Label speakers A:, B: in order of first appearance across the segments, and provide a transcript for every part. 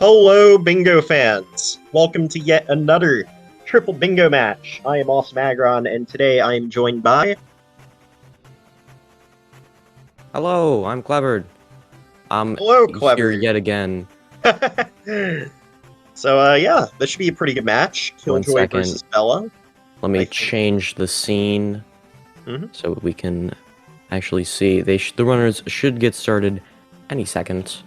A: Hello, bingo fans! Welcome to yet another triple bingo match. I am Awesome Agron, and today I am joined by...
B: Hello, I'm Clevered. I'm
A: Hello,
B: here
A: Clever!
B: yet again.
A: So, yeah, this should be a pretty good match. Killjoy versus Bela.
B: Let me change the scene so we can actually see. The runners should get started any second.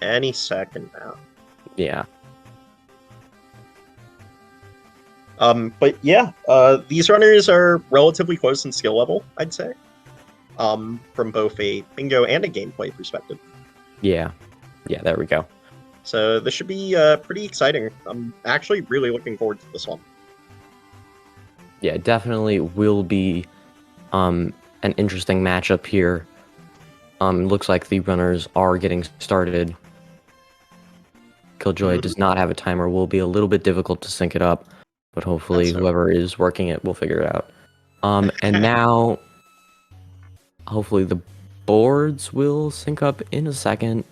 A: Any second now.
B: Yeah.
A: But yeah, these runners are relatively close in skill level, I'd say. From both a bingo and a gameplay perspective.
B: Yeah. Yeah, there we go.
A: So this should be pretty exciting. I'm actually really looking forward to this one.
B: Yeah, definitely will be an interesting matchup here. Looks like the runners are getting started. Killjoy does not have a timer. Will be a little bit difficult to sync it up, but hopefully whoever is working it will figure it out. And now, hopefully the boards will sync up in a second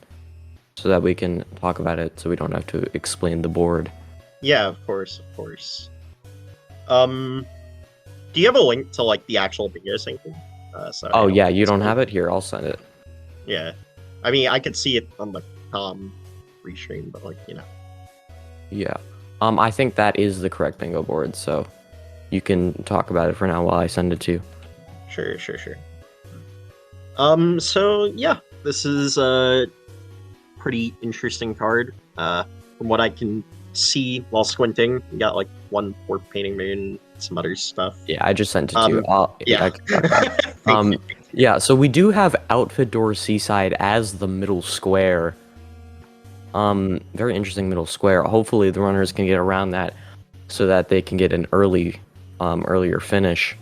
B: so that we can talk about it so we don't have to explain the board.
A: Yeah, of course, of course. Do you have a link to, like, the actual bingo syncing?
B: Oh, yeah, you don't have it? Here, I'll send it.
A: Yeah. I mean, I could see it on the restream, but, like, you know.
B: Yeah. I think that is the correct bingo board, so you can talk about it for now while I send it to you.
A: Sure. So, yeah, this is a pretty interesting card. From what I can see while squinting, you got, like, one Warp Painting Moon, some other stuff.
B: Yeah, I just sent it to you.
A: Yeah.
B: I can talk about it. Yeah, so we do have Outfit Door Seaside as the middle square. Very interesting middle square. Hopefully the runners can get around that so that they can get an earlier finish.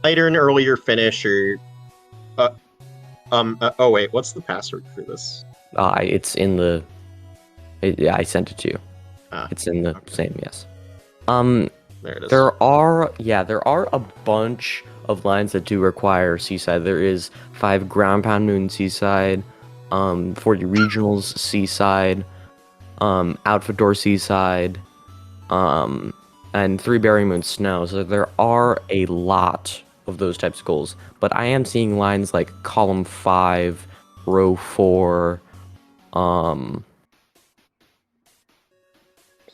A: Either an earlier finish or... oh wait, what's the password for this?
B: It's in the... yeah, I sent it to you. It's in the same, yes.
A: There it is.
B: There are a bunch of lines that do require Seaside. There is 5 Ground Pound Moon Seaside, 40 Regionals Seaside, Outfit Door Seaside, and 3 Berry Moon Snow. So there are a lot of those types of goals. But I am seeing lines like Column 5, Row 4,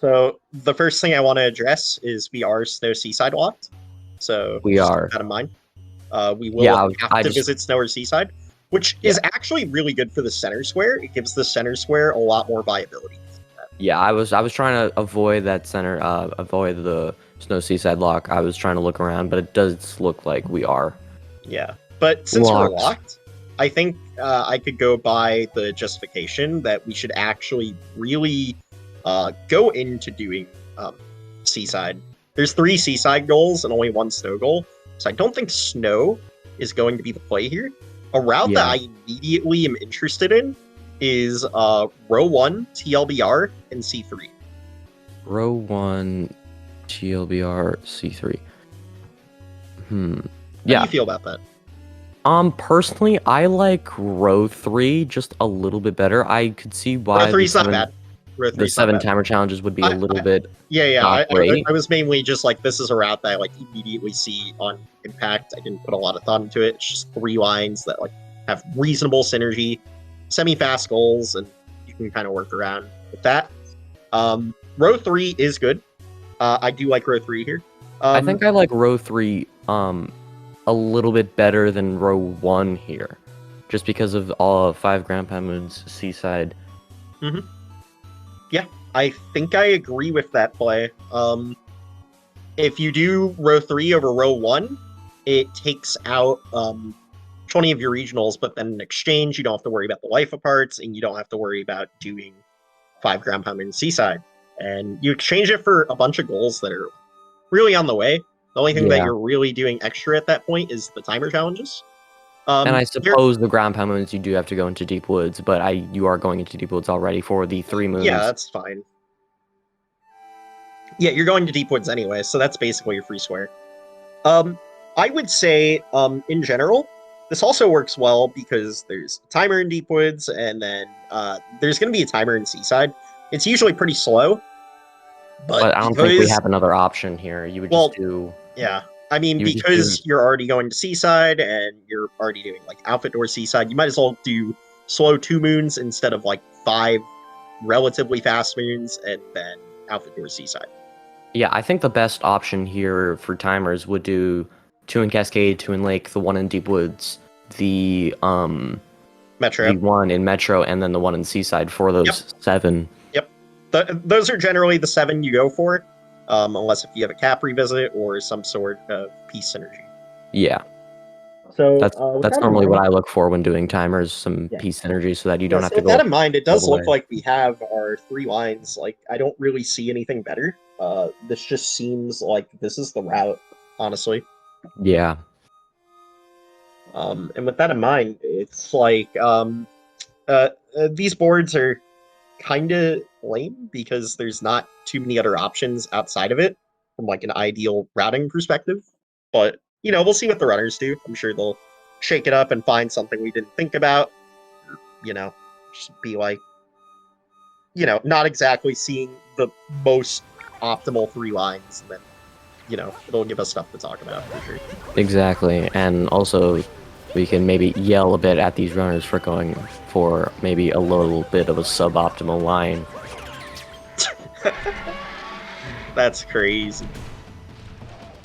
A: So the first thing I want to address is we are Snow Seaside locked. So
B: we are.
A: Keep that in mind. We will have to
B: just
A: visit Snow or Seaside, which is actually really good for the center square. It gives the center square a lot more viability.
B: Yeah, I was trying to avoid that center, avoid the Snow Seaside lock. I was trying to look around, but it does look like we are.
A: Yeah, but since we're locked, I think I could go by the justification that we should actually really go into doing Seaside. There's 3 Seaside goals and only 1 Snow goal, so I don't think Snow is going to be the play here. A route that I immediately am interested in is Row 1, TLBR, and C3.
B: Row 1, TLBR, C3.
A: How do you feel about that?
B: Personally, I like Row 3 just a little bit better. I could see why
A: Row 3's not bad.
B: The 7 timer challenges would be a little bit.
A: I was mainly just like, this is a route that I like immediately see on Impact. I didn't put a lot of thought into it. It's just 3 lines that like have reasonable synergy, semi-fast goals, and you can kind of work around with that. Row 3 is good. I do like Row 3 here.
B: I think I like Row 3 a little bit better than Row 1 here, just because of all 5 Ground Pound Moons Seaside.
A: Yeah, I think I agree with that play. If you do Row 3 over Row 1, it takes out 20 of your regionals, but then in exchange, you don't have to worry about the life of parts, and you don't have to worry about doing 5 Ground Pound Moon Seaside. And you exchange it for a bunch of goals that are really on the way. The only thing that you're really doing extra at that point is the timer challenges.
B: And I suppose the Ground Pound Moons, you do have to go into Deep Woods, but you are going into Deep Woods already for the 3 moons.
A: Yeah, that's fine. Yeah, you're going to Deep Woods anyway, so that's basically your free square. I would say, in general, this also works well because there's a timer in Deep Woods, and then there's going to be a timer in Seaside. It's usually pretty slow,
B: But I don't think we have another option here. You would just do...
A: Yeah. I mean, because you're already going to Seaside, and you're already doing, like, Outfit Door Seaside, you might as well do slow 2 moons instead of, like, 5 relatively fast moons, and then Outfit Door Seaside.
B: Yeah, I think the best option here for timers would do 2 in Cascade, 2 in Lake, the 1 in Deep Woods, the
A: Metro,
B: the 1 in Metro, and then the 1 in Seaside for those 7.
A: Yep, those are generally the 7 you go for, unless if you have a cap revisit or some sort of peace synergy.
B: Yeah.
A: So
B: that's normally what I look for when doing timers, some peace synergy, so that you don't have to go.
A: With that in mind, it does look like we have our 3 lines. Like, I don't really see anything better. This just seems like this is the route, honestly.
B: Yeah.
A: And with that in mind, it's like these boards are kind of lame because there's not too many other options outside of it from like an ideal routing perspective. But you know, we'll see what the runners do. I'm sure they'll shake it up and find something we didn't think about. You know, just be like, you know, not exactly seeing the most optimal 3 lines, and then, you know, it'll give us stuff to talk about for sure.
B: Exactly, and also we can maybe yell a bit at these runners for going for maybe a little bit of a suboptimal line.
A: That's crazy.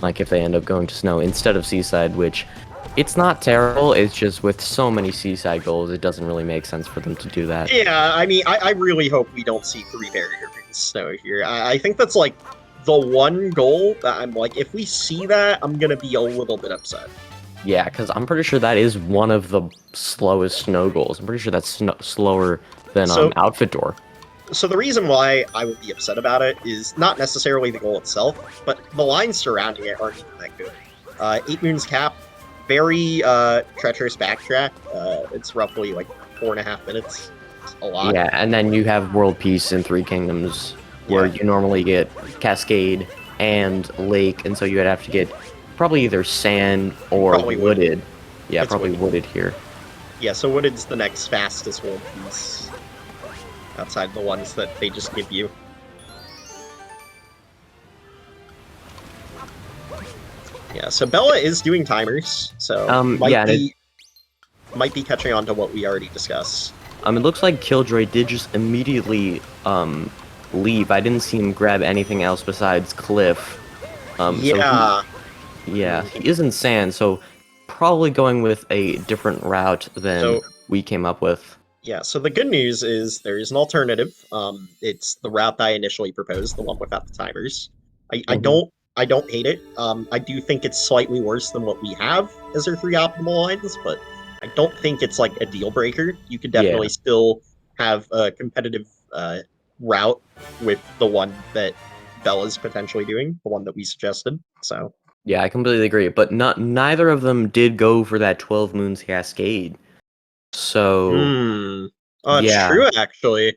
B: Like if they end up going to Snow instead of Seaside, which it's not terrible, it's just with so many Seaside goals, it doesn't really make sense for them to do that.
A: Yeah, I mean, I really hope we don't see 3 barrier in Snow here. I think that's like the one goal that I'm like, if we see that, I'm gonna be a little bit upset.
B: Yeah, because I'm pretty sure that is one of the slowest Snow goals. I'm pretty sure that's slower than Outfit Door.
A: So the reason why I would be upset about it is not necessarily the goal itself, but the lines surrounding it aren't even that good. 8 Moons Cap, very treacherous backtrack. It's roughly like 4.5 minutes. It's a lot.
B: Yeah, and then you have World Peace in 3 Kingdoms, where you normally get Cascade and Lake, and so you would have to get probably either Sand or Wooded. Yeah, it's probably wooded here.
A: Yeah, so Wooded's the next fastest World Peace, outside the ones that they just give you. Yeah, so Bela is doing timers, so might be catching on to what we already discussed.
B: It looks like Killjoy did just immediately leave. I didn't see him grab anything else besides Cliff.
A: Yeah.
B: So he is in Sand, so probably going with a different route than we came up with.
A: Yeah, so the good news is there is an alternative. It's the route that I initially proposed, the one without the timers. I don't hate it. I do think it's slightly worse than what we have as our 3 optimal lines, but I don't think it's like a deal breaker. You could definitely still have a competitive route with the one that Bela's potentially doing, the one that we suggested. So
B: yeah, I completely agree. But neither of them did go for that 12 Moons Cascade. So
A: it's true actually.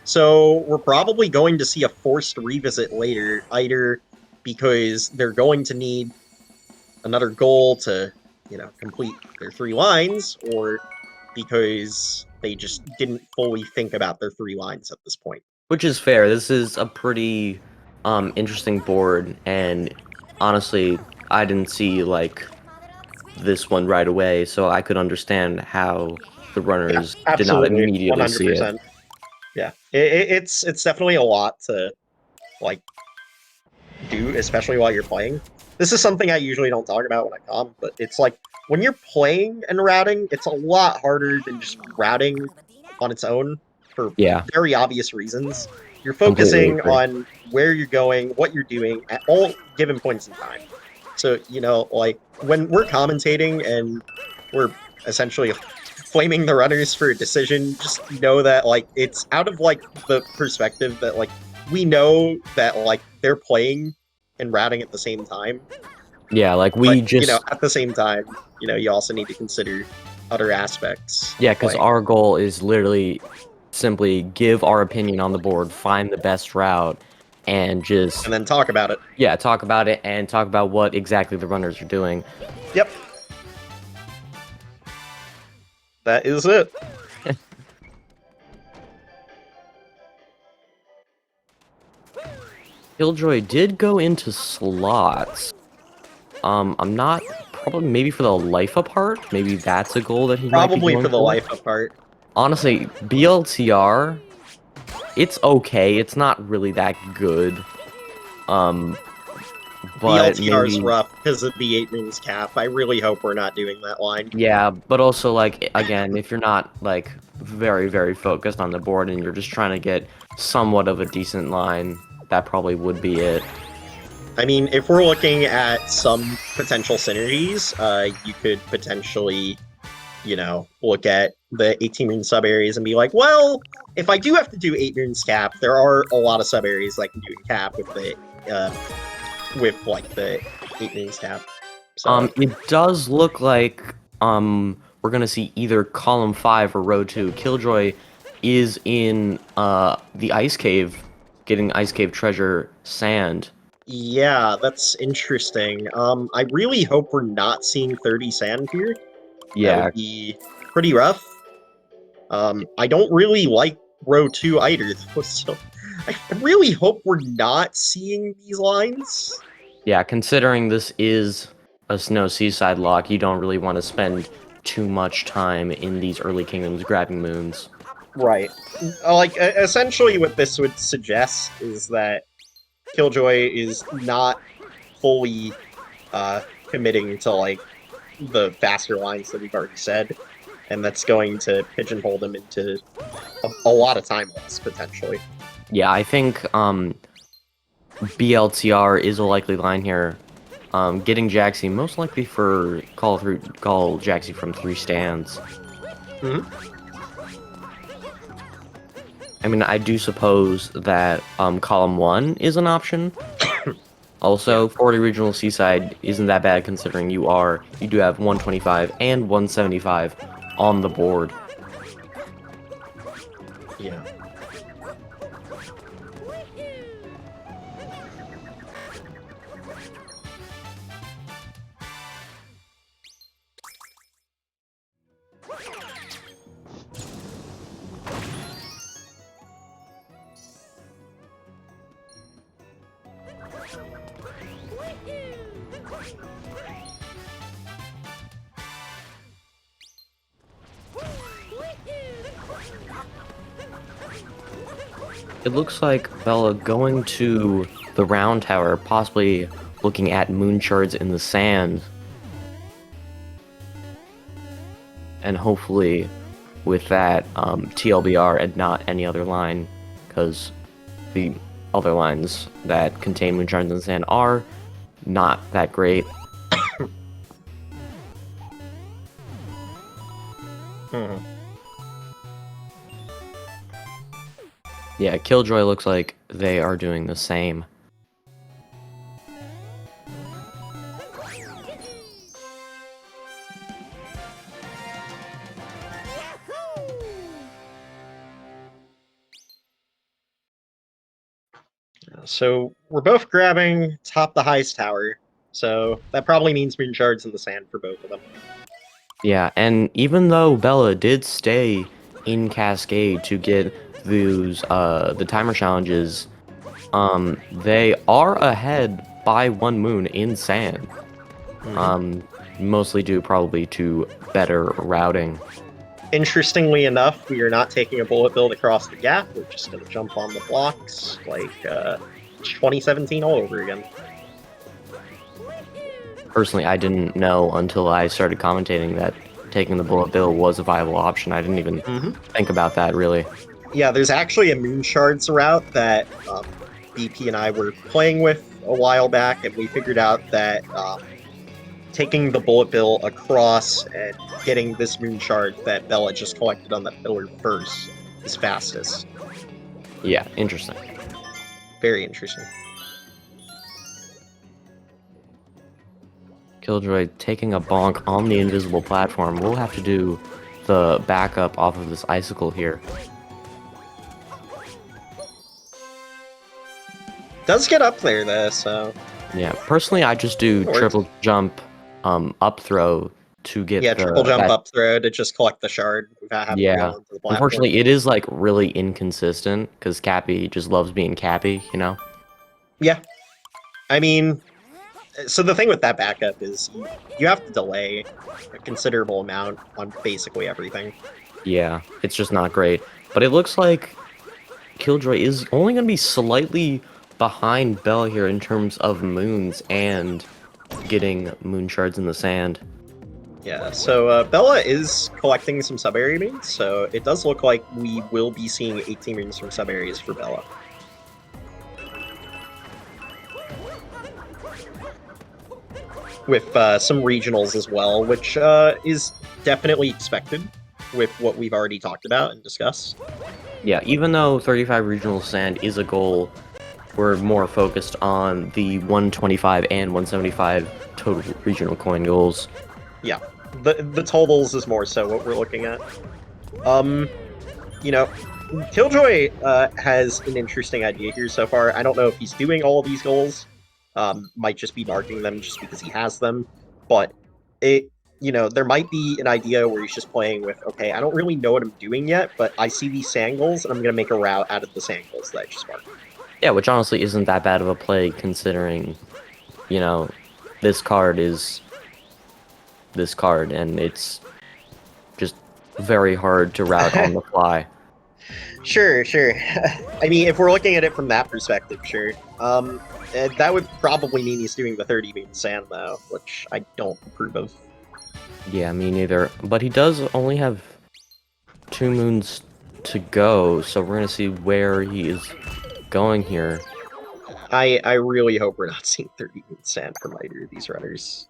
A: So we're probably going to see a forced revisit later, either because they're going to need another goal to, you know, complete their 3 lines, or because they just didn't fully think about their 3 lines at this point.
B: Which is fair. This is a pretty interesting board, and honestly, I didn't see like this one right away, so I could understand how the runners did not immediately 100%. See it.
A: Yeah, it's definitely a lot to like do, especially while you're playing. This is something I usually don't talk about when I come, but it's like when you're playing and routing, it's a lot harder than just routing on its own for very obvious reasons. You're focusing on where you're going, what you're doing at all given points in time. So, you know, like when we're commentating and we're essentially flaming the runners for a decision, just know that like it's out of like the perspective that like we know that like they're playing and routing at the same time.
B: Yeah, like
A: you know, at the same time, you know, you also need to consider other aspects.
B: Yeah, because our goal is literally simply give our opinion on the board, find the best route, and then
A: talk about it.
B: Yeah, talk about it and talk about what exactly the runners are doing.
A: Yep. That is it.
B: Killjoy did go into slots. I'm not probably maybe for the life apart. Maybe that's a goal that he might be
A: Probably
B: going
A: for the life apart.
B: Honestly, BLTR, it's okay. It's not really that good. But
A: BLTR is
B: maybe
A: rough because of the 8 moons cap. I really hope we're not doing that line.
B: yeah. But also like again, if you're not like very focused on the board and you're just trying to get somewhat of a decent line, that probably would be it.
A: I mean, if we're looking at some potential synergies, you could potentially, look at the 18 moon sub areas and be like, well, if I do have to do 8 moons cap, there are a lot of sub areas I can do in cap with the the 8 moons cap. So
B: It does look like we're gonna see either column 5 or row 2. Killjoy is in the ice cave, getting ice cave treasure sand.
A: yeah, that's interesting. I really hope we're not seeing 30 sand here. That
B: Yeah,
A: would be pretty rough. I don't really like row 2 either, though, so I really hope we're not seeing these lines.
B: yeah. Considering this is a snow seaside lock, you don't really want to spend too much time in these early kingdoms grabbing moons.
A: Right. Essentially what this would suggest is that Killjoy is not fully committing to, the faster lines that we've already said, and that's going to pigeonhole them into a lot of time loss, potentially.
B: Yeah, I think BLTR is a likely line here. Getting Jaxi most likely for call Jaxi from 3 stands.
A: Mm-hmm.
B: I mean, I do suppose that column 1 is an option. Also, 40 regional seaside isn't that bad considering you do have 125 and 175 on the board.
A: Yeah.
B: It looks like Bela going to the round tower, possibly looking at moon shards in the sand. And hopefully with that, TLBR and not any other line, because the other lines that contain moon shards in the sand are not that great.
A: Mm-hmm.
B: Yeah, Killjoy looks like they are doing the same.
A: So we're both grabbing top the highest tower, so that probably means moon shards in the sand for both of them.
B: Yeah, and even though Bela did stay in Cascade to get those the timer challenges, they are ahead by 1 moon in sand. Mostly due probably to better routing.
A: Interestingly enough, we are not taking a bullet build across the gap. We're just going to jump on the blocks like 2017 all over again.
B: Personally, I didn't know until I started commentating that taking the bullet bill was a viable option. I didn't even think about that, really.
A: Yeah, there's actually a moon shards route that BP and I were playing with a while back, and we figured out that taking the bullet bill across and getting this moon shard that Bela just collected on that pillar first is fastest.
B: Yeah, interesting.
A: Very interesting.
B: Killjoy taking a bonk on the invisible platform. We'll have to do the backup off of this icicle here.
A: Does get up there though, so
B: yeah. Personally, I just do triple jump, up throw to get
A: Yeah, triple
B: the
A: jump up throw to just collect the shard without having to
B: yeah.
A: go onto the platform.
B: Unfortunately, it is like really inconsistent because Cappy just loves being Cappy, you know?
A: Yeah. I mean, so the thing with that backup is you have to delay a considerable amount on basically everything.
B: Yeah, it's just not great. But it looks like Killjoy is only going to be slightly behind Bela here in terms of moons and getting moon shards in the sand.
A: Yeah, so Bella is collecting some sub-area moons, so it does look like we will be seeing 18 moons from sub-areas for Bella. With some regionals as well, which is definitely expected with what we've already talked about and discussed.
B: Yeah, even though 35 regional sand is a goal, we're more focused on the 125 and 175 total regional coin goals.
A: Yeah, the totals is more so what we're looking at. You know, Killjoy has an interesting idea here so far. I don't know if he's doing all of these goals. Might just be marking them just because he has them. But there might be an idea where he's just playing with, okay, I don't really know what I'm doing yet, but I see these sand goals, and I'm going to make a route out of the sand goals that I just marked.
B: Yeah, which honestly isn't that bad of a play considering, you know, this card is this card, and it's just very hard to route on the fly.
A: Sure. I mean, if we're looking at it from that perspective, sure. That would probably mean he's doing the 30 moon sand, though, which I don't approve of.
B: Yeah, me neither. But he does only have 2 moons to go, so we're gonna see where he is going here.
A: I really hope we're not seeing 30 moon sand from either of these runners.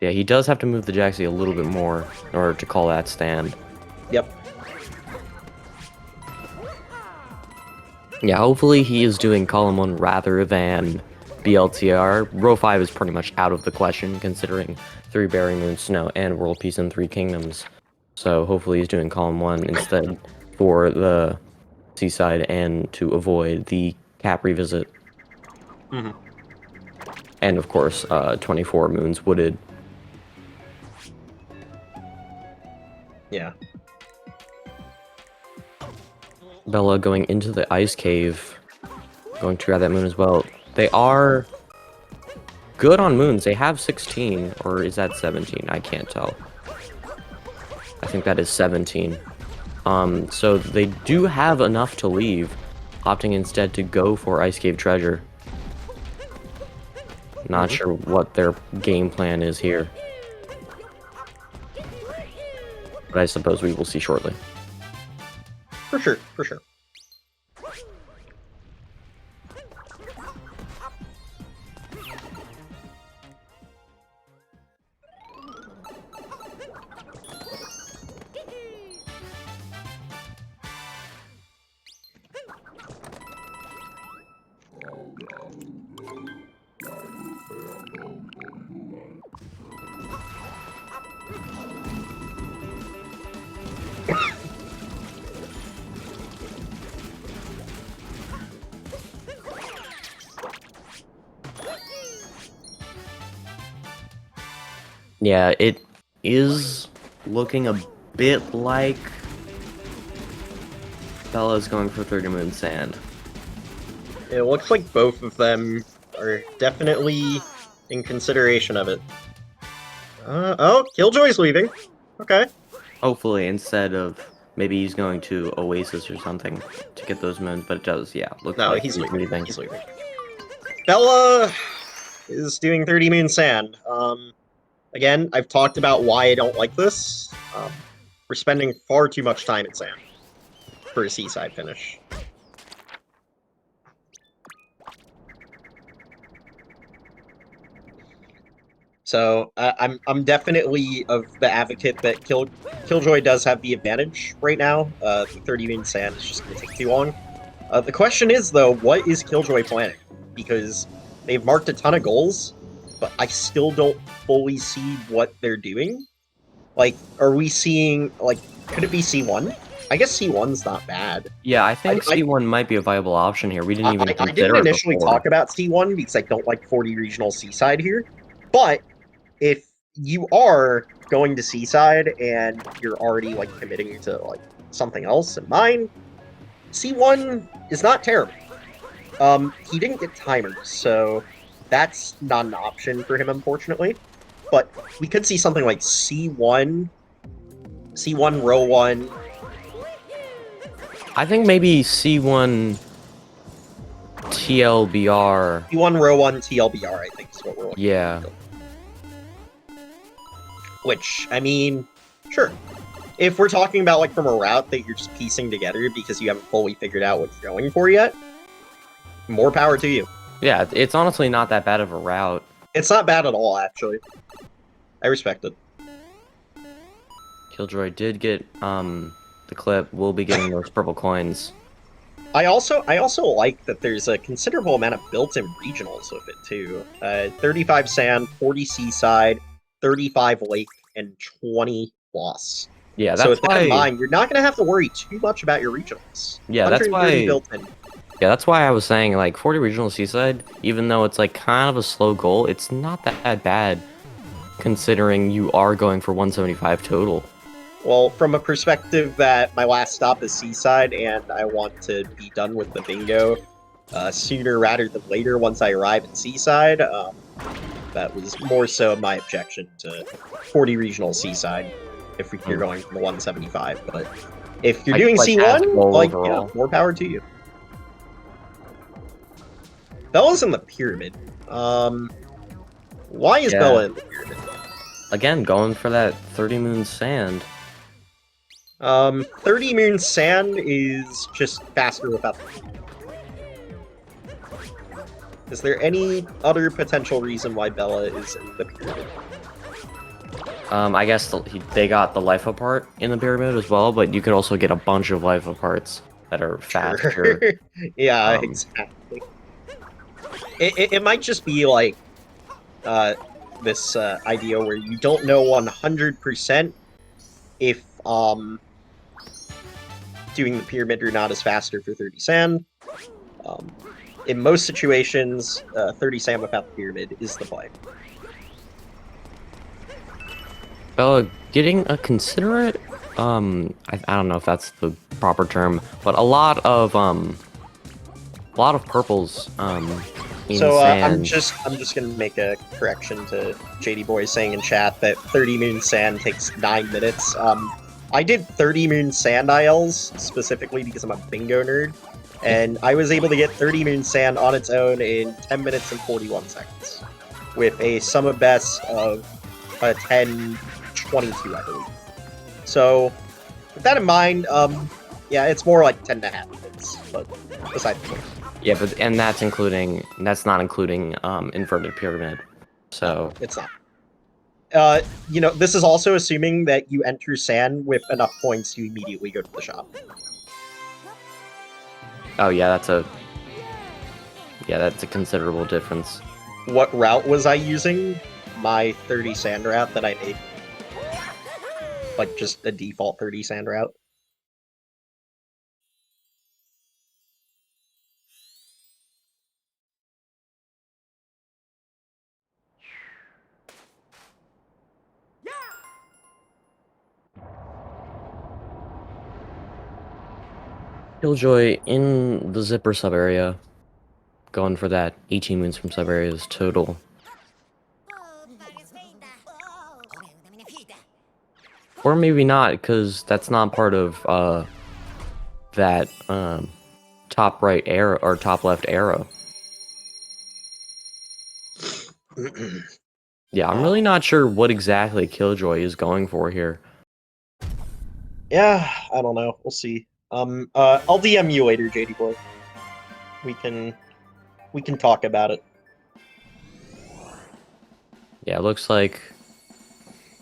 B: Yeah, he does have to move the Jaxie a little bit more in order to call that stand.
A: Yep.
B: Yeah, hopefully he is doing column 1 rather than BLTR. Row 5 is pretty much out of the question, considering 3 Berry Moon Snow and World Peace and 3 Kingdoms. So hopefully he's doing column 1 instead for the seaside and to avoid the cap revisit.
A: Mm-hmm.
B: And of course, 24 Moons Wooded.
A: Yeah.
B: Bela going into the ice cave, going to grab that moon as well. They are good on moons. They have 16, or is that 17? I can't tell. I think that is 17. So they do have enough to leave, opting instead to go for ice cave treasure. Not sure what their game plan is here, but I suppose we will see shortly.
A: For sure.
B: Yeah, it is looking a bit like Bella's going for 30 Moon Sand.
A: It looks like both of them are definitely in consideration of it. Oh, Killjoy's leaving. Okay.
B: Hopefully, instead of maybe he's going to Oasis or something to get those moons, but it does, yeah. Looks
A: No,
B: like
A: he's leaving.
B: He's leaving.
A: Bella is doing 30 Moon Sand. Again, I've talked about why I don't like this. We're spending far too much time in sand for a seaside finish. So I'm definitely of the advocate that Killjoy does have the advantage right now. The 30 Moon Sand is just going to take too long. The question is, though, what is Killjoy planning? Because they've marked a ton of goals, but I still don't fully see what they're doing. Like, are we seeing, like, could it be C1? I guess C1's not bad.
B: Yeah, I think C1 might be a viable option here. We didn't even consider
A: I didn't initially
B: it before.
A: talk about C1 because I don't like 40 regional seaside here. But if you are going to Seaside and you're already like committing to like something else in mind, C1 is not terrible. He didn't get timers, so that's not an option for him, unfortunately. But we could see something like C1, C1 row 1.
B: I think maybe C1 TLBR.
A: C1 row 1 TLBR, I think, is what we're looking
B: Yeah.
A: at. Which, I mean, sure. If we're talking about, like, from a route that you're just piecing together because you haven't fully figured out what you're going for yet, more power to you.
B: Yeah, it's honestly not that bad of a route.
A: It's not bad at all, actually. I respect it.
B: Killjoy did get the clip. We'll be getting those purple coins.
A: I also like that there's a considerable amount of built-in regionals with it too. 35 sand, 40 seaside, 35 lake, and 20 loss.
B: Yeah,
A: so
B: that's
A: with that in mind, you're not going to have to worry too much about your regionals.
B: Yeah, that's why.
A: Built in.
B: Yeah, that's why I was saying like 40 regional seaside. Even though it's like kind of a slow goal, it's not that bad, considering you are going for 175 total.
A: Well, from a perspective that my last stop is Seaside, and I want to be done with the bingo sooner rather than later once I arrive at Seaside, that was more so my objection to 40 regional Seaside if you're going from the 175. But if you're doing C1, like, you know, more power to you. Bela's in the pyramid. Why is Bela in the pyramid?
B: Again, going for that 30 moon sand.
A: 30 moon sand is just faster without the... Is there any other potential reason why Bela is in the pyramid?
B: I guess they got the life apart in the pyramid as well, but you could also get a bunch of life aparts that are faster.
A: Yeah, exactly. It might just be like this idea where you don't know 100% if doing the pyramid or not is faster for 30 sand. In most situations, 30 sand without the pyramid is the play.
B: Bela getting a considerate, I don't know if that's the proper term, but a lot of purples.
A: So I'm just gonna make a correction to JD Boy saying in chat that 30 moon sand takes 9 minutes. I did 30 moon sand ILs specifically because I'm a bingo nerd, and I was able to get 30 moon sand on its own in 10 minutes and 41 seconds, with a sum of best of 10:22, I believe. So with that in mind, yeah, it's more like 10.5 minutes, but besides the point.
B: Yeah, but that's not including inverted pyramid. So
A: it's not. You know, this is also assuming that you enter sand with enough points to immediately go to the shop.
B: Oh yeah, that's a considerable difference.
A: What route was I using? My 30 sand route that I made. Like just a default 30 sand route.
B: Killjoy in the zipper sub area, going for that 18 moons from sub areas total. Or maybe not, because that's not part of that top right arrow or top left arrow. Yeah, I'm really not sure what exactly Killjoy is going for here.
A: Yeah, I don't know. We'll see. I'll DM you later, JD Boy. We can talk about it.
B: Yeah, it looks like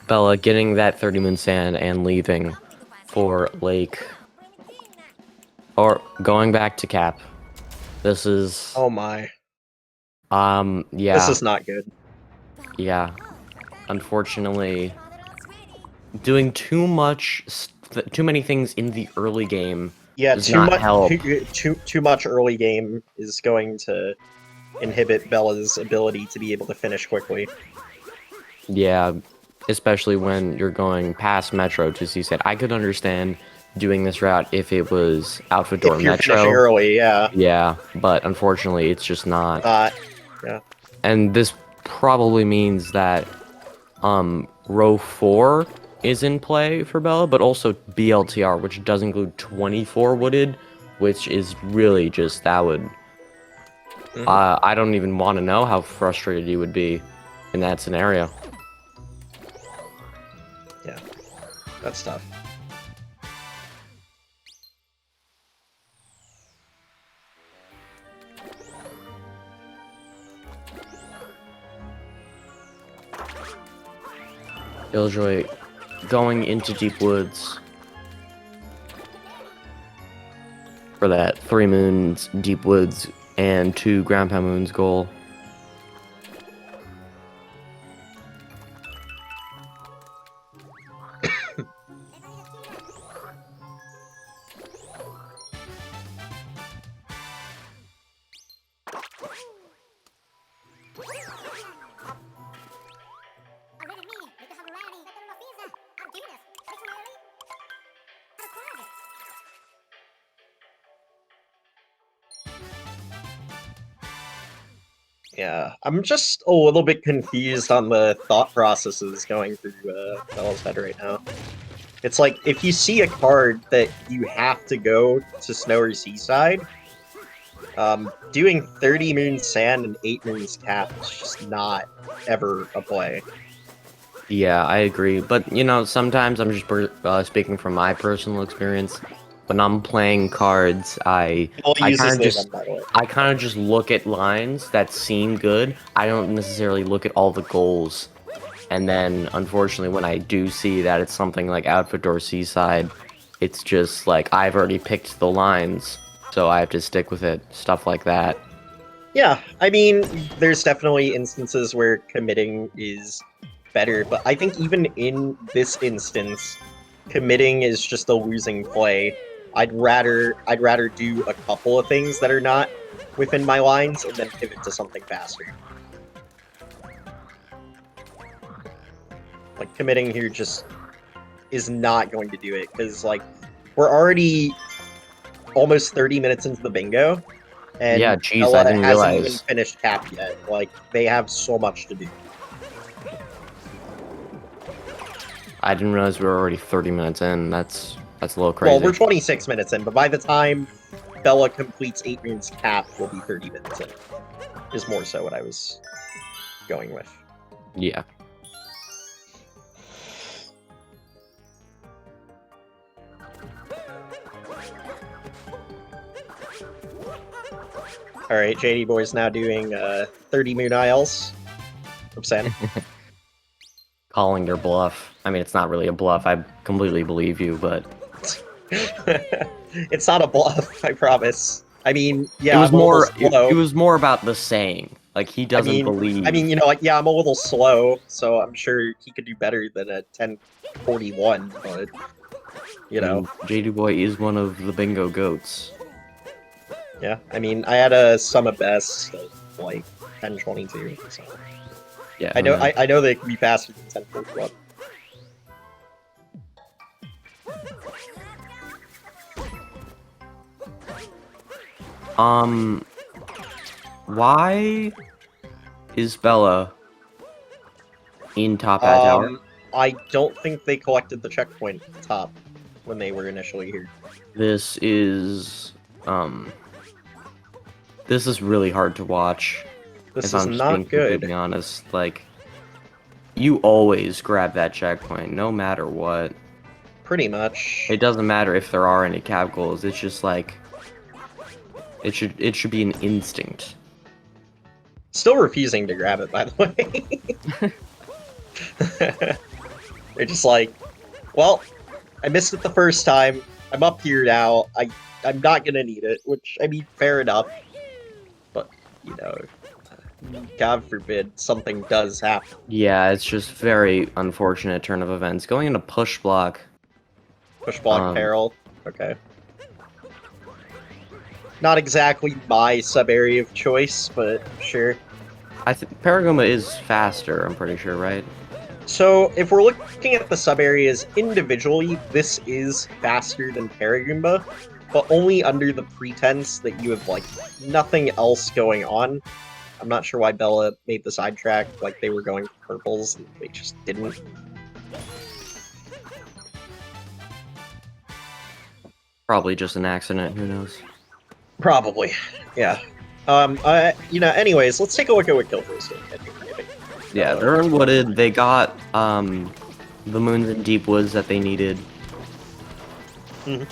B: Bela getting that 30 moon sand and leaving for Lake. Or going back to Cap. This is...
A: Oh my.
B: Yeah.
A: This is not good.
B: Yeah. Unfortunately, doing too many things in the early game does not help.
A: Too much early game is going to inhibit Bela's ability to be able to finish quickly.
B: Yeah, especially when you're going past Metro to Seaside. I could understand doing this route if it was Outfit Door
A: If you're
B: Metro.
A: finishing early, yeah.
B: Yeah, but unfortunately, it's just not.
A: Yeah.
B: And this probably means that row 4 is in play for Bella, but also BLTR, which does include 24 wooded, which is really just, that would... I don't even want to know how frustrated you would be in that scenario.
A: Yeah, that's tough.
B: Killjoy going into Deep Woods for that 3 moons, Deep Woods, and 2 ground pound moons goal.
A: Yeah, I'm just a little bit confused on the thought processes going through Bella's head right now. It's like, if you see a card that you have to go to Snow or Seaside, doing 30 Moons Sand and 8 Moons Cap is just not ever a play.
B: Yeah, I agree. But, you know, sometimes I'm just speaking from my personal experience. When I'm playing cards, I kind of just look at lines that seem good. I don't necessarily look at all the goals. And then, unfortunately, when I do see that it's something like Outfit Door Seaside, it's just like, I've already picked the lines, so I have to stick with it. Stuff like that.
A: Yeah, I mean, there's definitely instances where committing is better, but I think even in this instance, committing is just a losing play. I'd rather do a couple of things that are not within my lines and then pivot to something faster. Like, committing here just is not going to do it, because, like, we're already almost 30 minutes into the bingo, and
B: yeah, geez,
A: Bella
B: I didn't
A: hasn't
B: realize.
A: even finished cap yet. Like, they have so much to do.
B: I didn't realize we were already 30 minutes in. That's a little crazy.
A: Well, we're 26 minutes in, but by the time Bella completes 8 Moons cap, we'll be 30 minutes in. Is more so what I was going with.
B: Yeah.
A: Alright, JD Boy's now doing 30 Moon Isles of Sand.
B: Calling their bluff. I mean, it's not really a bluff. I completely believe you, but...
A: It's not a bluff, I promise. I mean, yeah,
B: it was
A: I'm
B: more.
A: slow.
B: It was more about the saying. Like, he doesn't believe.
A: I mean, you know, like, yeah, I'm a little slow, so I'm sure he could do better than a 1041, but you know,
B: JD Boy is one of the bingo goats.
A: Yeah, I mean, I had a sum of best of like 1022. So.
B: Yeah,
A: I know they can be faster than 1041.
B: Why is Bella in top ad tower?
A: I don't think they collected the checkpoint at the top when they were initially here.
B: This is really hard to watch.
A: This is not good.
B: Completely honest, like, you always grab that checkpoint, no matter what.
A: Pretty much.
B: It doesn't matter if there are any cap goals. It's just like it should be an instinct.
A: Still refusing to grab it, by the way. They're just like, well, I missed it the first time. I'm up here now. I'm not gonna need it, which, I mean, fair enough. But, you know, God forbid something does happen.
B: Yeah, it's just very unfortunate turn of events. Going into push block.
A: Push block peril. Okay. Not exactly my sub-area of choice, but sure.
B: I think Paragoma is faster, I'm pretty sure, right?
A: So if we're looking at the sub areas individually, this is faster than Paragoomba, but only under the pretense that you have like nothing else going on. I'm not sure why Bella made the sidetrack like they were going for purples and they just didn't.
B: Probably just an accident, who knows?
A: Probably, yeah. Anyways, let's take a look at what Killjoy's doing.
B: Yeah, they're unwooded. They got the moons and deep woods that they needed.
A: Mhm.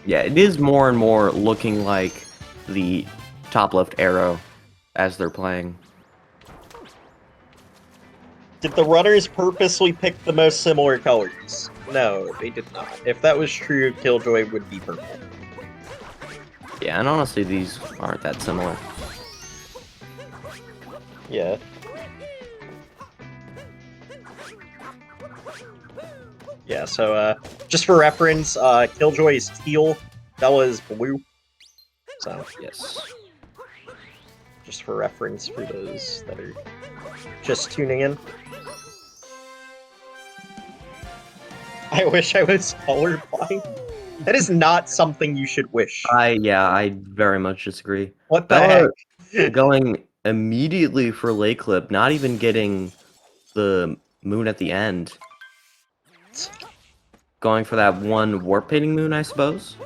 B: Yeah, it is more and more looking like the top left arrow as they're playing.
A: Did the runners purposely pick the most similar colors? No, they did not. If that was true, Killjoy would be purple.
B: Yeah, and honestly, these aren't that similar.
A: Yeah. Yeah, so, just for reference, Killjoy is teal, Bella is blue. So,
B: Yes.
A: just for reference for those that are just tuning in. I wish I was colorblind. That is not something you should wish.
B: I very much disagree.
A: What the
B: Bella
A: heck?
B: going immediately for lake clip, not even getting the moon at the end. Going for that one warp painting moon, I suppose.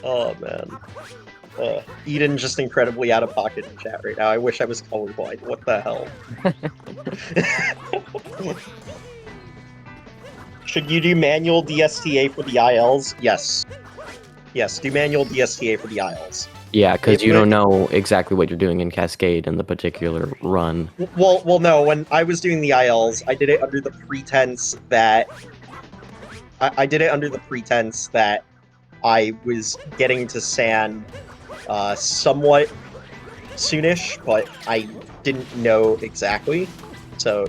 A: Oh, man. Eden just incredibly out of pocket in chat right now. I wish I was colorblind. What the hell? Should you do manual DSTA for the ILs? Yes. Yes, do manual DSTA for the ILs.
B: Yeah, because you don't know exactly what you're doing in Cascade in the particular run.
A: Well, no. When I was doing the ILs, I did it under the pretense that I did it under the pretense that I was getting to sand somewhat soonish, but I didn't know exactly. So,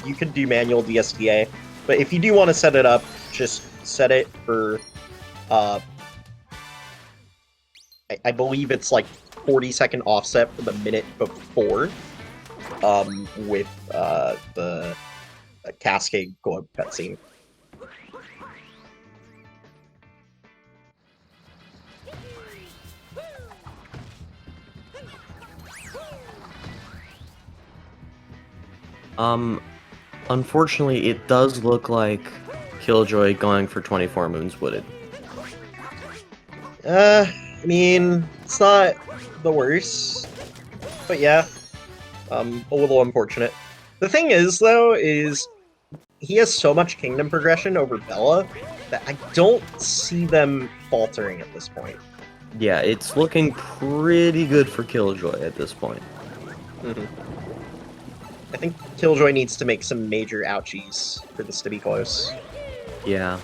A: you could do manual DSTA. But if you do want to set it up, just set it for, I believe it's like 40-second offset for the minute before, with the Cascade Globe cutscene.
B: Unfortunately, it does look like Killjoy going for 24 moons wooded.
A: I mean, it's not the worst, but yeah, a little unfortunate. The thing is, though, is he has so much kingdom progression over Bela that I don't see them faltering at this point.
B: Yeah, it's looking pretty good for Killjoy at this point.
A: I think Killjoy needs to make some major ouchies for this to be close.
B: Yeah.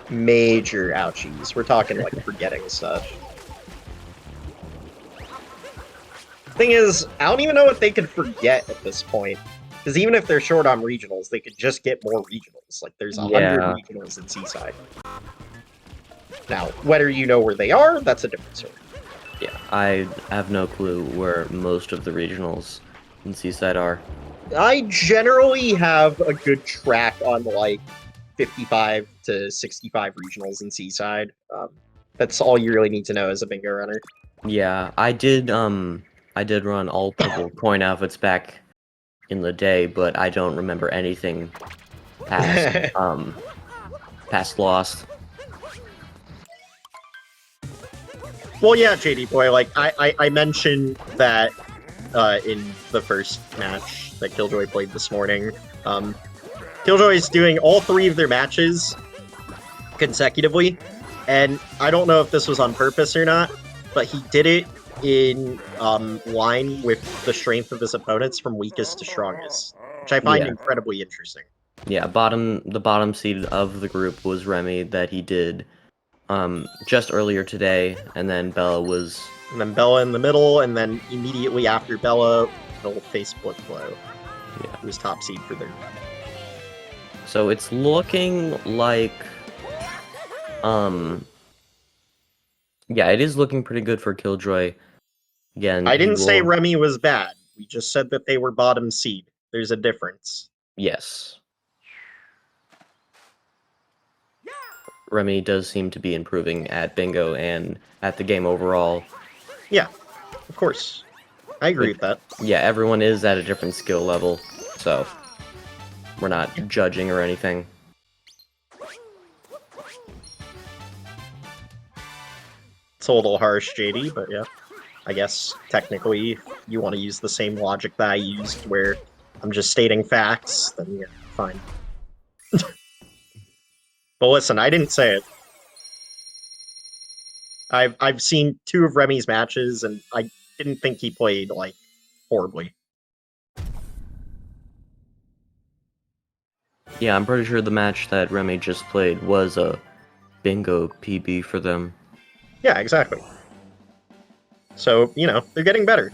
A: Major ouchies. We're talking like forgetting stuff. Thing is, I don't even know what they could forget at this point. Because even if they're short on regionals, they could just get more regionals. Like, there's 100 regionals in Seaside. Now, whether you know where they are, that's a different story.
B: Yeah, I have no clue where most of the regionals in Seaside are.
A: I generally have a good track on, like, 55 to 65 regionals in Seaside. That's all you really need to know as a bingo runner.
B: Yeah, I did run all purple coin outfits back in the day, but I don't remember anything past past Lost.
A: Well, yeah, JD boy, like I mentioned that in the first match that Killjoy played this morning. Killjoy is doing all 3 of their matches consecutively, and I don't know if this was on purpose or not, but he did it in line with the strength of his opponents from weakest to strongest, which I find incredibly interesting.
B: Yeah, the bottom seed of the group was Remy that he did just earlier today, and then Bella was...
A: And then Bella in the middle, and then immediately after Bella, he'll face Blood Flow. Yeah, who's top seed for their run.
B: So it's looking like... Yeah, it is looking pretty good for Killjoy. Again,
A: I didn't say Remy was bad. We just said that they were bottom seed. There's a difference.
B: Yes. Remy does seem to be improving at bingo and at the game overall.
A: Yeah, of course. I agree with that.
B: Yeah, everyone is at a different skill level, so we're not judging or anything.
A: It's a little harsh, JD, but yeah. I guess technically, if you want to use the same logic that I used, where I'm just stating facts, then yeah, fine. But listen, I didn't say it. I've seen 2 of Remy's matches, and I didn't think he played like horribly.
B: Yeah, I'm pretty sure the match that Remy just played was a bingo PB for them.
A: Yeah, exactly. So, they're getting better.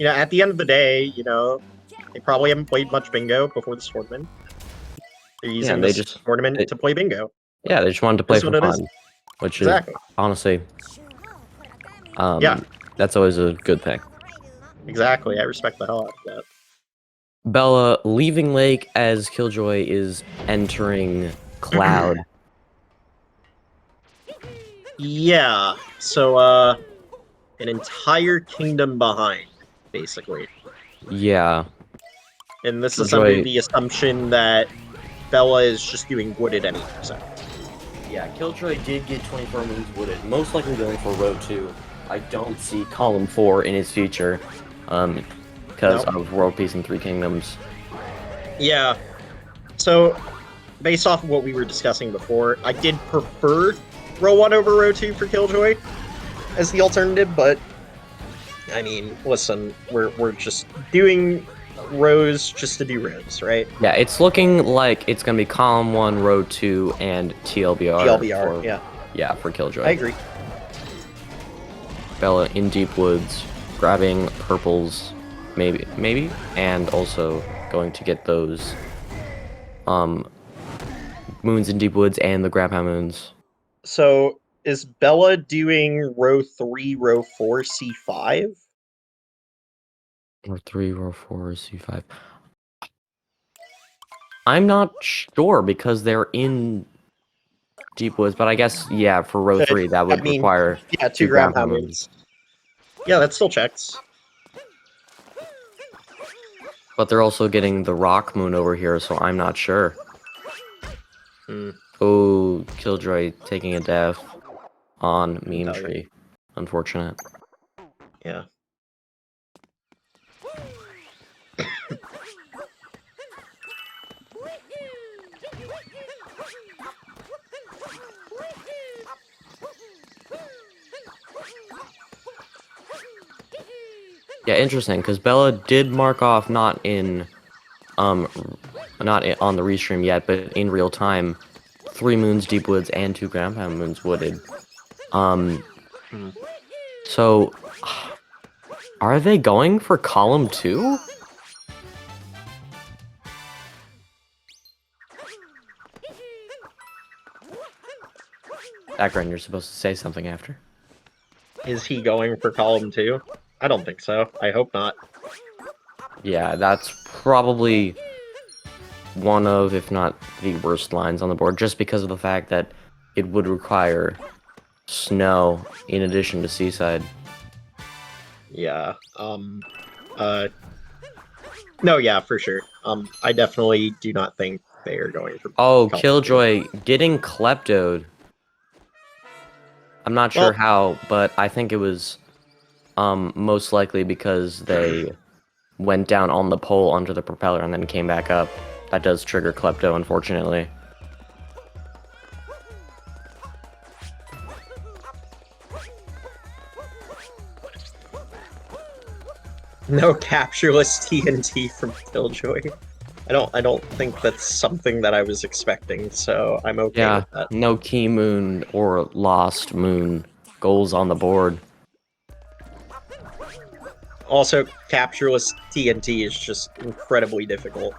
A: At the end of the day, they probably haven't played much bingo before this tournament. They're using this tournament to play bingo.
B: Yeah, they just wanted to play for fun, which is honestly,
A: yeah,
B: that's always a good thing.
A: Exactly, I respect the hell out of that.
B: Bela leaving Lake as Killjoy is entering Cloud.
A: Yeah, so, an entire kingdom behind, basically.
B: Yeah.
A: And this is under the assumption that Bela is just doing wooded any percent.
B: Yeah, Killjoy did get 24 moons wooded, most likely going for row 2. I don't see column 4 in his future, because of World Peace and 3 Kingdoms.
A: Yeah, so, based off of what we were discussing before, I did prefer row 1 over row 2 for Killjoy as the alternative, but I mean, listen, we're just doing rows just to do rows, right?
B: Yeah, it's looking like it's gonna be column 1, row 2, and TLBR. Yeah, for Killjoy.
A: I agree.
B: Bela in deep woods, grabbing purples, maybe, and also going to get those moons in deep woods and the grab moons.
A: So is Bela doing row 3, row 4, C5?
B: Row 3, row 4, C5. I'm not sure because they're in deep woods, but I guess, yeah, for row 3, that would require
A: 2 grab moons. Yeah, that still checks.
B: But they're also getting the rock moon over here, so I'm not sure. Oh, Killjoy taking a death on Meme Tree. Unfortunate.
A: Yeah.
B: Yeah, interesting, because Bela did mark off not on the restream yet, but in real time, 3 moons deep woods and 2 grandpa moons wooded. So, are they going for column 2? Background, you're supposed to say something after.
A: Is he going for column 2? I don't think so. I hope not.
B: Yeah, that's probably one of, if not the worst lines on the board, just because of the fact that it would require snow in addition to seaside.
A: Yeah. No, yeah, for sure. I definitely do not think they are going for.
B: Oh, Killjoy getting kleptoed. I'm not sure how, but I think it was most likely because they went down on the pole under the propeller and then came back up. That does trigger klepto, unfortunately.
A: No captureless TNT from Killjoy. I don't think that's something that I was expecting, so I'm okay with that.
B: No key moon or lost moon goals on the board.
A: Also, captureless TNT is just incredibly difficult.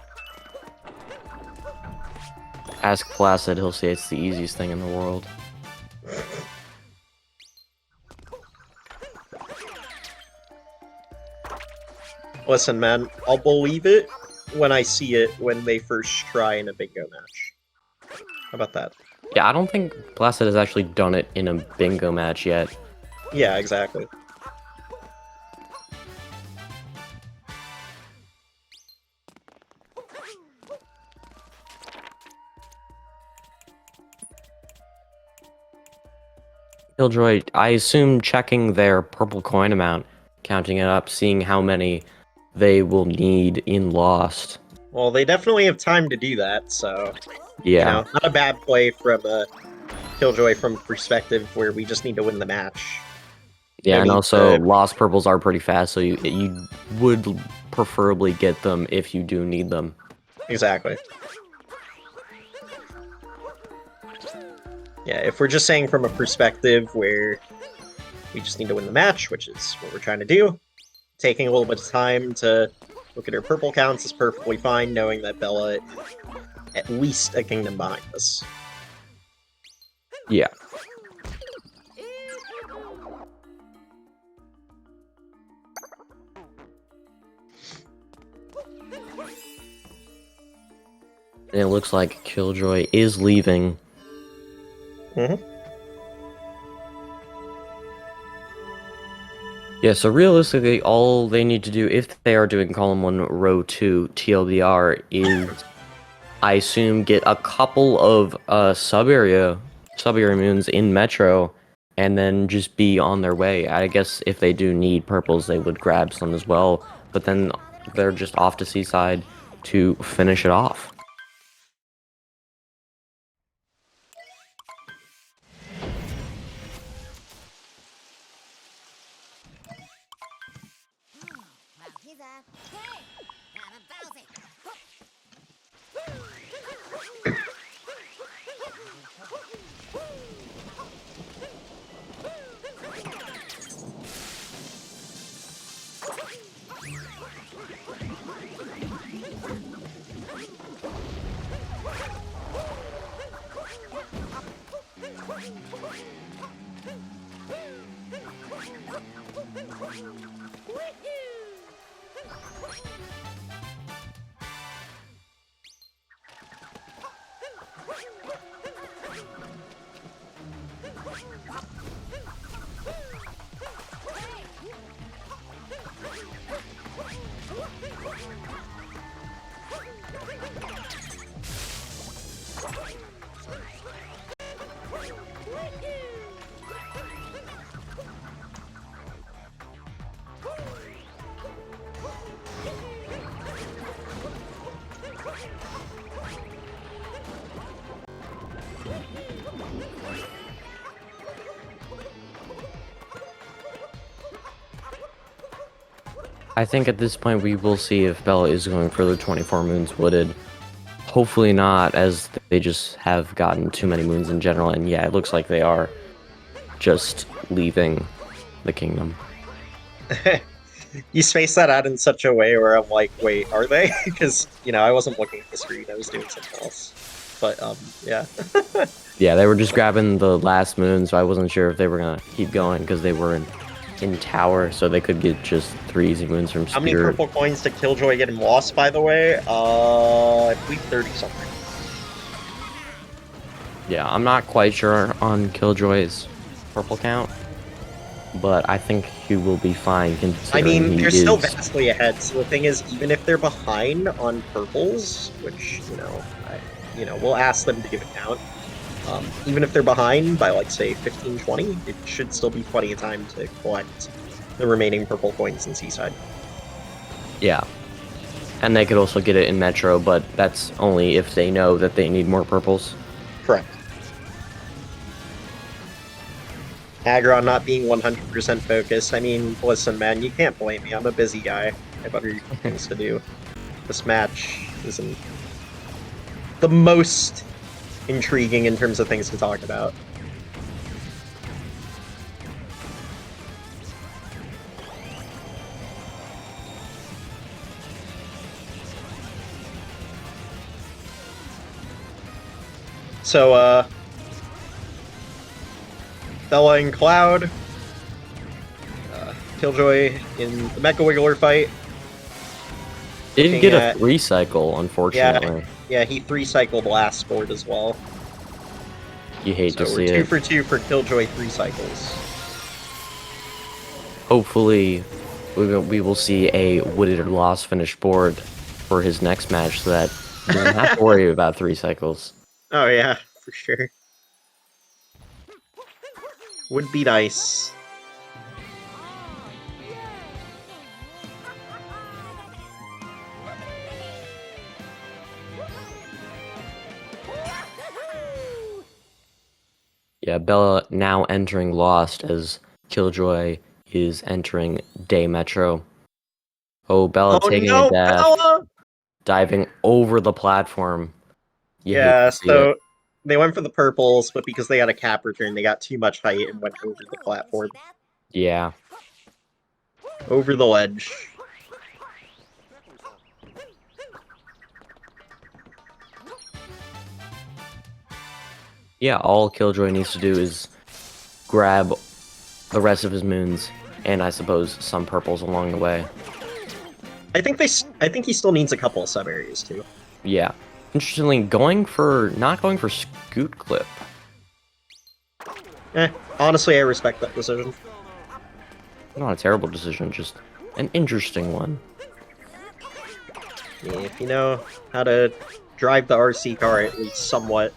B: Ask Placid, he'll say it's the easiest thing in the world.
A: Listen, man, I'll believe it when I see it when they first try in a bingo match. How about that?
B: Yeah, I don't think Placid has actually done it in a bingo match yet.
A: Yeah, exactly.
B: Killjoy, I assume checking their purple coin amount, counting it up, seeing how many they will need in Lost.
A: Well, they definitely have time to do that, so...
B: Yeah.
A: You know, not a bad play from Killjoy from perspective where we just need to win the match.
B: Yeah,
A: No
B: and
A: need
B: also
A: to...
B: Lost purples are pretty fast, so you would preferably get them if you do need them.
A: Exactly. Yeah, if we're just saying from a perspective where we just need to win the match, which is what we're trying to do, taking a little bit of time to look at her purple counts is perfectly fine, knowing that Bela is at least a kingdom behind us.
B: Yeah. And it looks like Killjoy is leaving.
A: Mm-hmm.
B: Yeah, so realistically, all they need to do, if they are doing column 1, row 2, TLDR, is, I assume, get a couple of sub-area moons in Metro, and then just be on their way. I guess if they do need purples, they would grab some as well, but then they're just off to Seaside to finish it off. I think at this point we will see if Bela is going for the 24 moons wooded. Hopefully not, as they just have gotten too many moons in general, and yeah, it looks like they are just leaving the kingdom.
A: You space that out in such a way where I'm like, wait, are they? Because, you know, I wasn't looking at the screen, I was doing something else. But, yeah.
B: Yeah, they were just grabbing the last moon, so I wasn't sure if they were gonna keep going, because they were in tower, so they could get just 3 easy moons from Spirit.
A: How many purple coins did Killjoy get in Lost, by the way? I believe 30-something.
B: Yeah, I'm not quite sure on Killjoy's purple count, but I think he will be fine considering
A: they're still vastly ahead, so the thing is, even if they're behind on purples, which, you know, we'll ask them to give a count, even if they're behind by, like, say, 15, 20, it should still be plenty of time to collect the remaining purple coins in Seaside.
B: Yeah. And they could also get it in Metro, but that's only if they know that they need more purples.
A: Correct. Agron not being 100% focused. I mean, listen, man, you can't blame me. I'm a busy guy. I have other things to do. This match isn't the most intriguing in terms of things to talk about. So, Bela and Cloud, Killjoy in the Mecha Wiggler fight.
B: Did
A: looking
B: get a
A: at
B: 3-cycle, unfortunately.
A: yeah, he 3-cycled last board as well.
B: You hate to
A: So
B: see
A: we're 2
B: it.
A: for 2 for Killjoy 3 cycles.
B: Hopefully, we will see a wooded or lost finish board for his next match, so that he doesn't have to worry about 3 cycles.
A: Oh yeah, for sure. Would be nice.
B: Yeah, Bela now entering Lost as Killjoy is entering Day Metro. Oh, Bela
A: Oh
B: taking a
A: no,
B: death,
A: Bela!
B: diving over the platform. You hate
A: Yeah,
B: to see it.
A: so they went for the purples, but because they had a cap return, they got too much height and went over the platform.
B: Yeah.
A: Over the ledge.
B: Yeah, all Killjoy needs to do is grab the rest of his moons, and I suppose some purples along the way.
A: I think he still needs a couple of sub areas too.
B: Yeah. Interestingly, not going for Scoot Clip.
A: Honestly, I respect that decision.
B: Not a terrible decision, just an interesting one.
A: Yeah, if you know how to drive the RC car at least somewhat,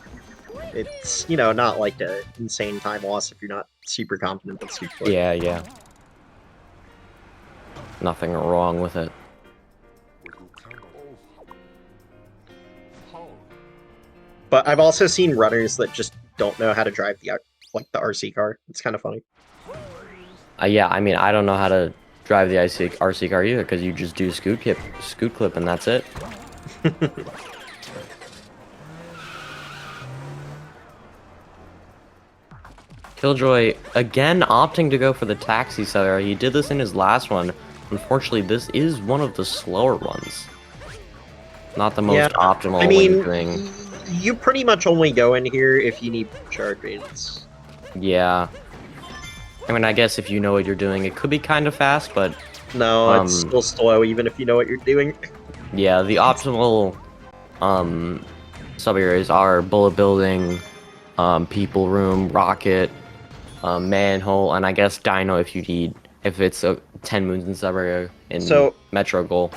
A: it's, not like an insane time loss if you're not super confident with Scoot Clip.
B: Yeah, yeah. Nothing wrong with it.
A: But I've also seen runners that just don't know how to drive the RC car. It's kind of funny.
B: Yeah, I mean, I don't know how to drive the RC car either, because you just do Scoot Clip, and that's it. Killjoy, again, opting to go for the taxi seller. He did this in his last one. Unfortunately, this is one of the slower ones. Not the most optimal
A: I
B: when
A: mean,
B: you're doing...
A: you pretty much only go in here if you need charges.
B: Yeah. I mean, I guess if you know what you're doing, it could be kind of fast, but...
A: No, it's still slow even if you know what you're doing.
B: Yeah, the optimal sub-areas are bullet building, people room, rocket, manhole, and I guess dino if it's a 10 moons in sub-area in Metro goal.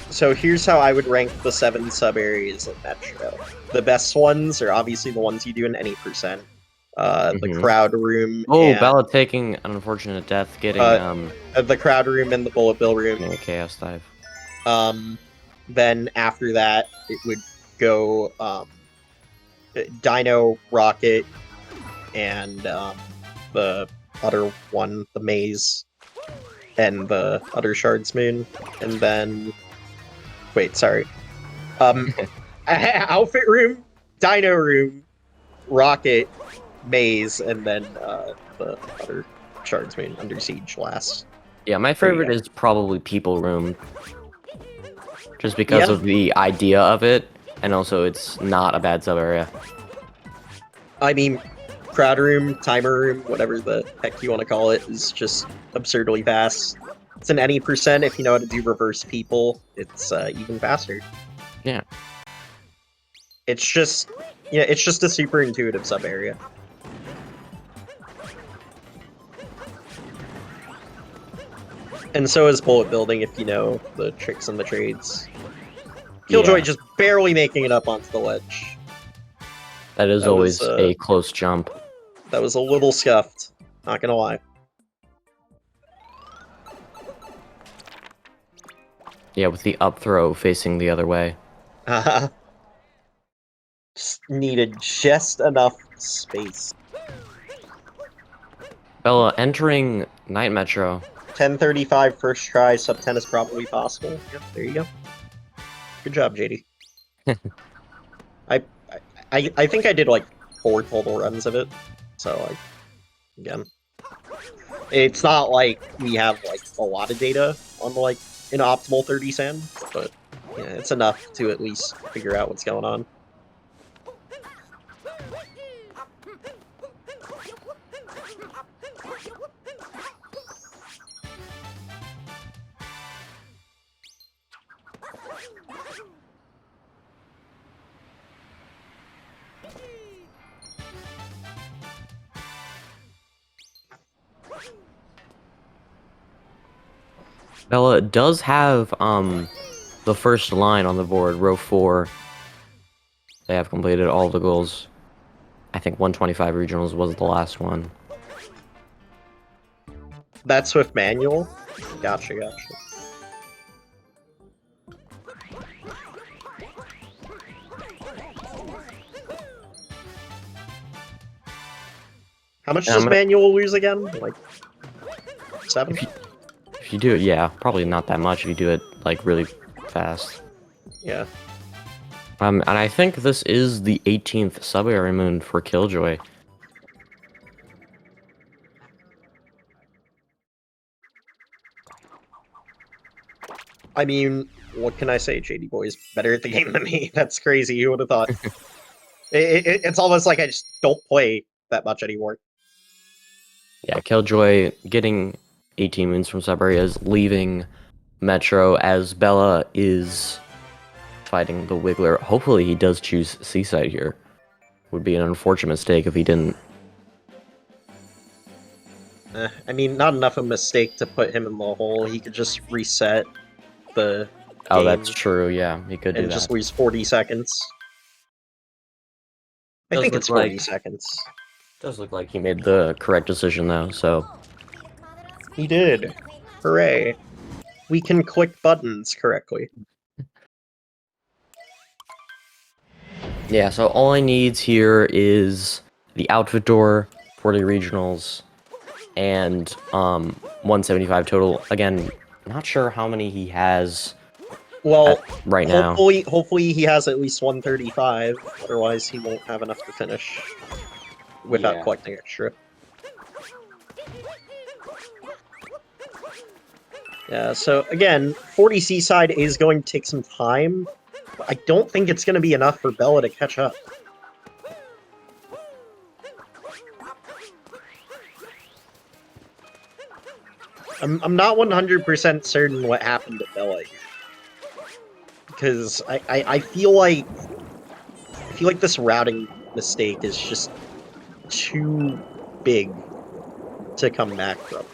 A: So here's how I would rank the 7 sub-areas in Metro. The best ones are obviously the ones you do in any percent. The crowd room.
B: Oh, Bela taking an unfortunate death, getting
A: the crowd room and the bullet bill room.
B: A chaos dive.
A: Then after that, it would go Dino, Rocket, and the other one, the Maze, and the other Shards Moon, and then wait, sorry, outfit room, Dino room, Rocket, Maze, and then the other Shards Moon under Siege last.
B: Yeah, my favorite is probably people room. Just because of the idea of it, and also it's not a bad sub-area.
A: I mean, crowd room, timer room, whatever the heck you want to call it, is just absurdly fast. It's an any percent. If you know how to do reverse people, it's even faster.
B: Yeah.
A: It's just, it's just a super intuitive sub-area. And so is bullet building if you know the tricks and the trades. Killjoy just barely making it up onto the ledge.
B: That is always a close jump.
A: That was a little scuffed, not gonna lie.
B: Yeah, with the up throw facing the other way.
A: Just needed just enough space.
B: Bela entering Night Metro.
A: 10:35 first try, sub 10 is probably possible. Yep, there you go. Good job, JD. I think I did like 4 total runs of it. So like, again, it's not like we have like a lot of data on like an optimal 30 sand, but yeah, it's enough to at least figure out what's going on.
B: Bella does have the first line on the board, row 4. They have completed all the goals. I think 125 regionals was the last one.
A: That's with manual? Gotcha. How much does manual lose again? Like 7?
B: If you do it, yeah, probably not that much if you do it like really fast.
A: Yeah.
B: And I think this is the 18th sub-area moon for Killjoy.
A: I mean, what can I say? JD Boy's better at the game than me. That's crazy. Who would have thought? It's almost like I just don't play that much anymore.
B: Yeah, Killjoy getting 18 moons from sub-areas, leaving Metro as Bela is fighting the Wiggler. Hopefully he does choose Seaside here. Would be an unfortunate mistake if he didn't.
A: I mean, not enough of a mistake to put him in the hole. He could just reset the
B: Oh,
A: game
B: that's true, yeah. He could do
A: and
B: that.
A: just lose 40 seconds. I think it's 40 seconds.
B: Does look like he made the correct decision, though, so...
A: He did. Hooray. We can click buttons correctly.
B: Yeah, so all I need here is the outfit door, 40 regionals, and 175 total. Again, not sure how many he has right now.
A: Hopefully he has at least 135, otherwise he won't have enough to finish without collecting extra. Yeah, so again, 40 Seaside is going to take some time. I don't think it's going to be enough for Bela to catch up. I'm not 100% certain what happened to Bela here. Because I feel like this routing mistake is just too big to come back from.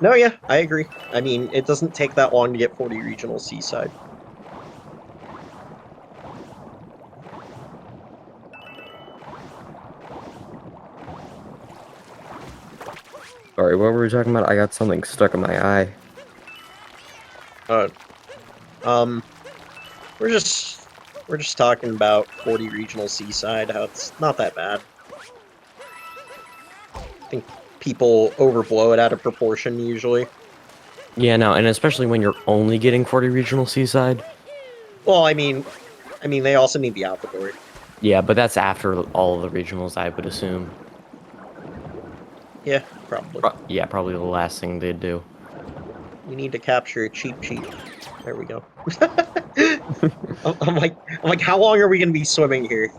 A: No, yeah, I agree. I mean, it doesn't take that long to get 40 regional Seaside.
B: Sorry, what were we talking about? I got something stuck in my eye.
A: We're just talking about 40 regional Seaside, how it's not that bad. I think people overblow it out of proportion usually.
B: Yeah, no, and especially when you're only getting 40 regional Seaside.
A: Well, I mean, they also need the outfit door.
B: Yeah, but that's after all of the regionals, I would assume.
A: Yeah, probably.
B: Yeah, probably the last thing they'd do.
A: We need to capture a cheap. There we go. I'm like, how long are we gonna be swimming here?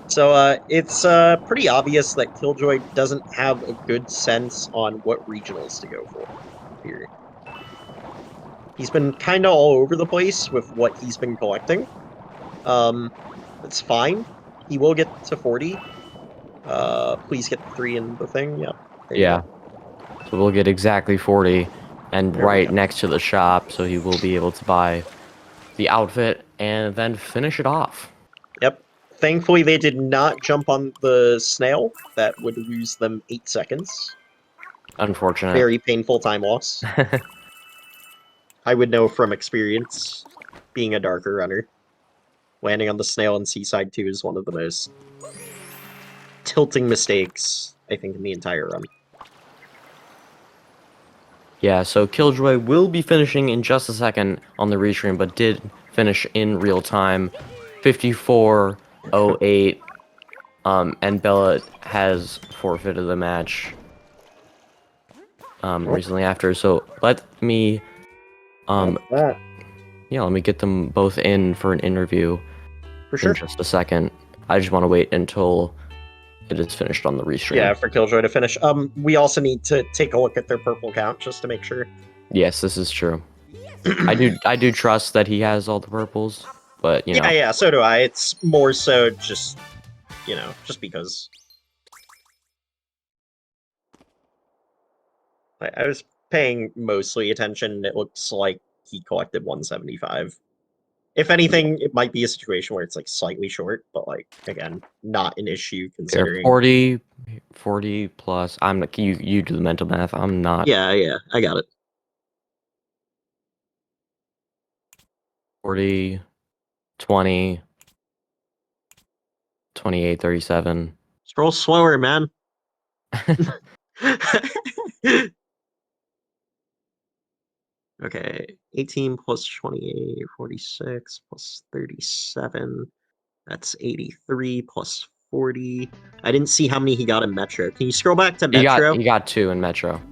A: So, it's pretty obvious that Killjoy doesn't have a good sense on what regionals to go for here. He's been kind of all over the place with what he's been collecting. It's fine. He will get to 40. Please get 3 in the thing. Yeah.
B: Yeah. So we'll get exactly 40, and right next to the shop, so he will be able to buy the outfit and then finish it off.
A: Yep. Thankfully, they did not jump on the snail. That would lose them 8 seconds.
B: Unfortunate.
A: Very painful time loss. I would know from experience, being a darker runner. Landing on the snail in Seaside 2 is one of the most tilting mistakes, I think, in the entire run.
B: Yeah, so Killjoy will be finishing in just a second on the restream, but did finish in real time. 54:08. And Bela has forfeited the match recently after. So let me let me get them both in for an interview
A: for sure
B: in just a second. I just want to wait until it is finished on the restream.
A: Yeah, for Killjoy to finish. We also need to take a look at their purple count just to make sure.
B: Yes, this is true. I do trust that he has all the purples, but you know.
A: Yeah, so do I. It's more so just, just because. I was paying mostly attention. It looks like he collected 175. If anything, it might be a situation where it's like slightly short, but like again, not an issue considering.
B: 40 plus. I'm not, you do the mental math. I'm not.
A: Yeah, I got it.
B: 40, 20, 28, 37.
A: Scroll slower, man. Okay, 18 plus 28, 46 plus 37. That's 83 plus 40. I didn't see how many he got in Metro. Can you scroll back to Metro?
B: He got 2 in Metro.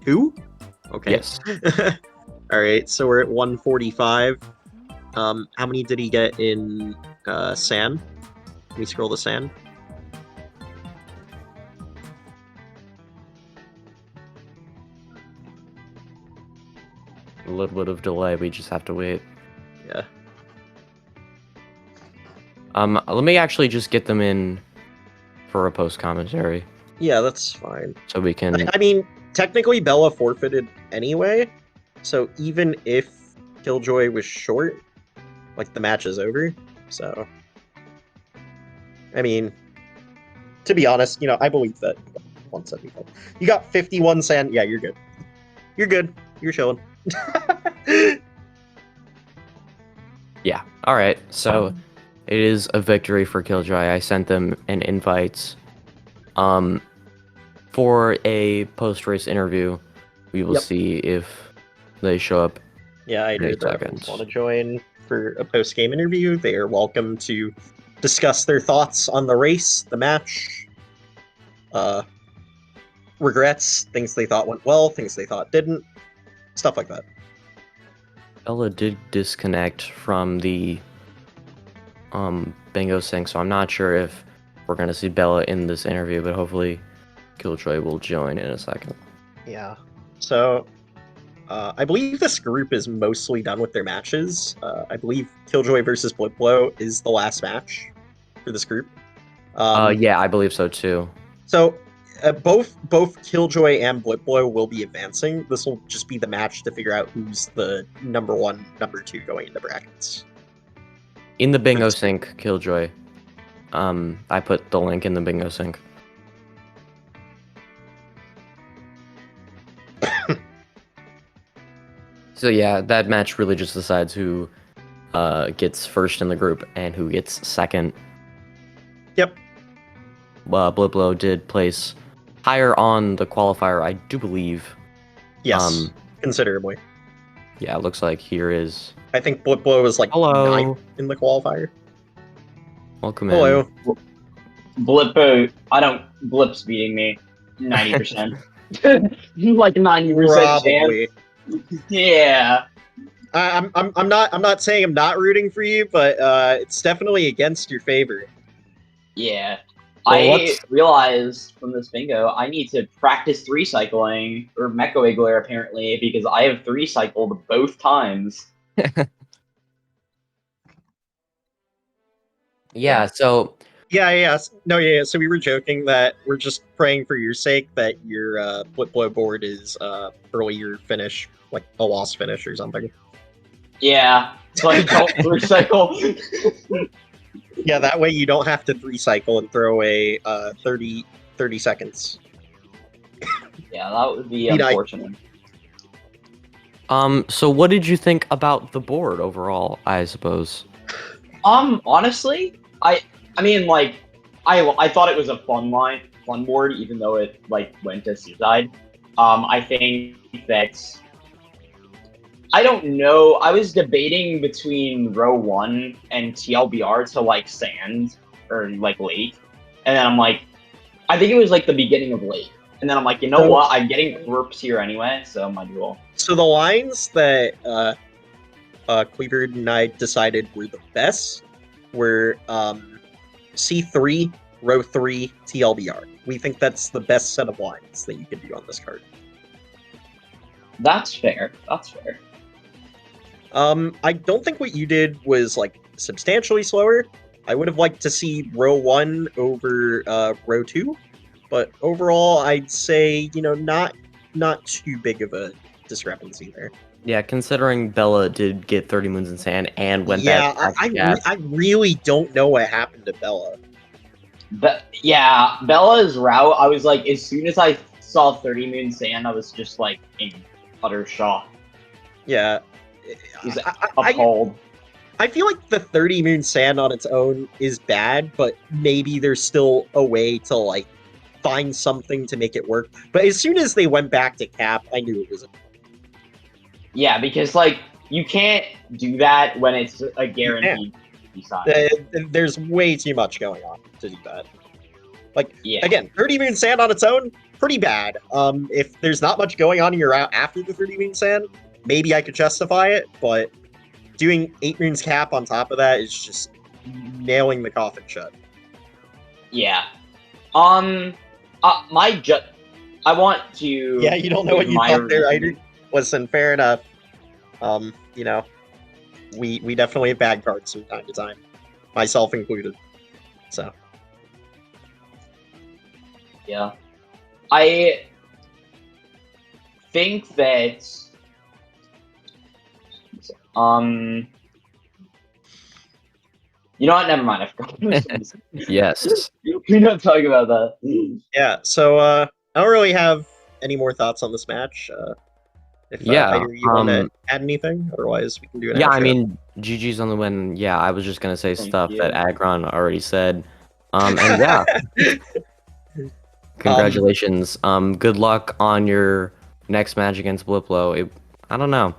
A: 2? Okay.
B: Yes.
A: All right, so we're at 145. How many did he get in San? Can we scroll to San?
B: A little bit of delay. We just have to wait.
A: Yeah.
B: Let me actually just get them in for a post commentary.
A: Yeah, that's fine.
B: So we can.
A: I mean, technically, Bela forfeited anyway. So even if Killjoy was short, like the match is over. So, I mean, to be honest, I believe that 175. You got 51 San. Yeah, you're good. You're good. You're chilling.
B: Yeah. All right. So it is a victory for Killjoy. I sent them an invite for a post-race interview. We will see if they show up.
A: Yeah, I do. If want to join for a post-game interview, they are welcome to discuss their thoughts on the race, the match, regrets, things they thought went well, things they thought didn't, stuff like that.
B: Bela did disconnect from the bingo sync, so I'm not sure if we're going to see Bela in this interview, but hopefully Killjoy will join in a second.
A: Yeah. So, I believe this group is mostly done with their matches. I believe Killjoy versus Blipblow is the last match for this group.
B: Yeah, I believe so too.
A: So, both Killjoy and Blipblow will be advancing. This will just be the match to figure out who's the number 1, number 2 going into brackets.
B: In the bingo sync, Killjoy. I put the link in the bingo sync. So yeah, that match really just decides who gets first in the group and who gets second.
A: Yep.
B: Blipblow did place higher on the qualifier, I do believe.
A: Yes, considerably.
B: Yeah, it looks like here is...
A: I think Blipblow was like 9th in the qualifier.
B: Welcome
A: in.
C: Blippo, Blip's beating me 90%. Like 90% chance. Yeah.
A: I'm not saying I'm not rooting for you, but it's definitely against your favor.
C: Yeah. I realized from this bingo I need to practice 3-cycling, or Mecha Wiggler apparently, because I have 3-cycled both times.
B: Yeah, so...
A: Yeah. No, yeah. So we were joking that we're just praying for your sake that your Blipblow board is earlier finish, like a lost finish or something.
C: Yeah, so I don't 3-cycle.
A: Yeah, that way you don't have to 3-cycle and throw away 30 seconds.
C: Yeah, that would be unfortunate.
B: So what did you think about the board overall, I suppose?
C: Honestly, I mean, like, I thought it was a fun board, even though it, like, went to Seaside. I think that, I don't know, I was debating between row 1 and TLBR to, like, sand, or, like, lake, and then I'm like, I think it was, like, the beginning of lake, and then I'm like, you know what, I'm getting groups here anyway, so might as well.
A: So the lines that, Cleaver and I decided were the best were, C3 row 3, TLDR. We think that's the best set of lines that you can do on this card.
C: That's fair. That's fair.
A: I don't think what you did was like substantially slower. I would have liked to see row 1 over row 2, but overall, I'd say not too big of a discrepancy there.
B: Yeah, considering Bela did get 30 Moons in Sand and went
A: Yeah,
B: back to gas.
A: I really don't know what happened to Bela.
C: But yeah, Bella's route. I was like, as soon as I saw 30 Moon Sand, I was just like in utter shock.
A: Yeah,
C: He's appalled.
A: I feel like the 30 Moon Sand on its own is bad, but maybe there's still a way to like find something to make it work. But as soon as they went back to cap, I knew it was a...
C: Yeah, because like you can't do that when it's a guaranteed side.
A: There's way too much going on to do that. Like,
C: Yeah.
A: Again, 30 Moon Sand on its own, pretty bad. If there's not much going on in your route after the 30 Moon Sand, maybe I could justify it, but doing 8 Moons cap on top of that is just nailing the coffin shut.
C: Yeah. I want to...
A: Yeah, you don't know what you thought there, either. Listen, fair enough. We definitely have bad cards from time to time, myself included. So.
C: Yeah. I think that you know what? Never mind. I forgot.
B: Yes.
C: We don't talk about that.
A: Yeah. So I don't really have any more thoughts on this match. If either you want to add anything, otherwise we can do it.
B: Yeah, I mean, GG's on the win. Yeah, I was just gonna say stuff that Agron already said. And yeah, congratulations. Good luck on your next match against Bliplo. I don't know.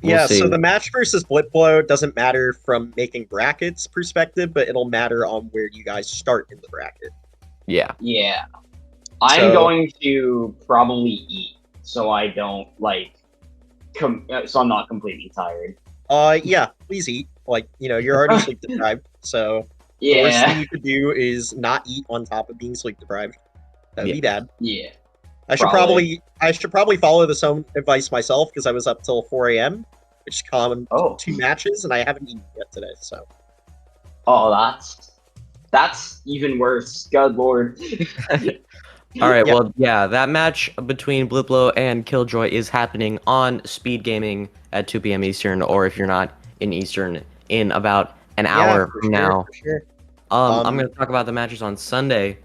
B: We'll see.
A: So the match versus Bliplo doesn't matter from making brackets perspective, but it'll matter on where you guys start in the bracket.
B: Yeah.
C: Yeah. I'm going to probably eat so I don't like. So I'm not completely tired.
A: Yeah, please eat. Like, you're already sleep deprived, so the worst thing you could do is not eat on top of being sleep deprived. That'd be bad.
C: Yeah.
A: I should probably follow this own advice myself because I was up till 4 a.m., which calmed 2 matches, and I haven't eaten yet today. So.
C: Oh, that's even worse. Good lord.
B: All right, well, yeah, that match between Bliplo and Killjoy is happening on SpeedGaming at 2 p.m. Eastern, or if you're not in Eastern, in about an hour from now.
A: For sure.
B: I'm going to talk about the matches on Sunday,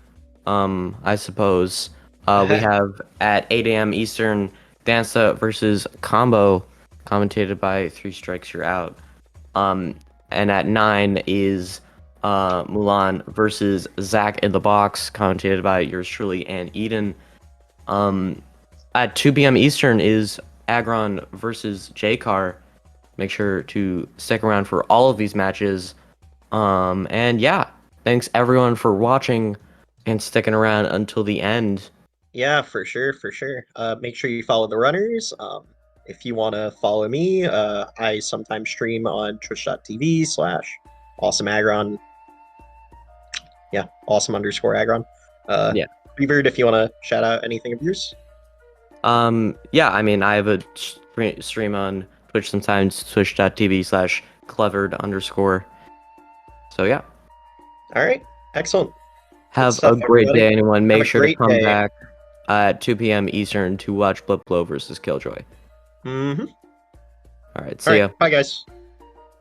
B: I suppose. We have at 8 a.m. Eastern, Dansta versus Combo, commentated by 3 Strikes You're Out. And at 9 is... Mulan versus Zach in the Box, commentated by yours truly and Eden. At 2 p.m. Eastern is Agron versus J-Car. Make sure to stick around for all of these matches. And yeah, thanks everyone for watching and sticking around until the end.
A: Yeah, for sure. Make sure you follow the runners. If you want to follow me, I sometimes stream on twitch.tv/awesomeagron. Yeah, awesome_Agron. Rebird, if you want to shout out anything of yours.
B: Yeah, I mean, I have a stream on Twitch sometimes, twitch.tv/clevered_. So yeah.
A: All right, excellent.
B: Have a great day, anyone. Make sure to come back at 2 p.m. Eastern to watch Bliplo versus Killjoy.
A: Mm-hmm.
B: All right, see ya.
A: Bye, guys.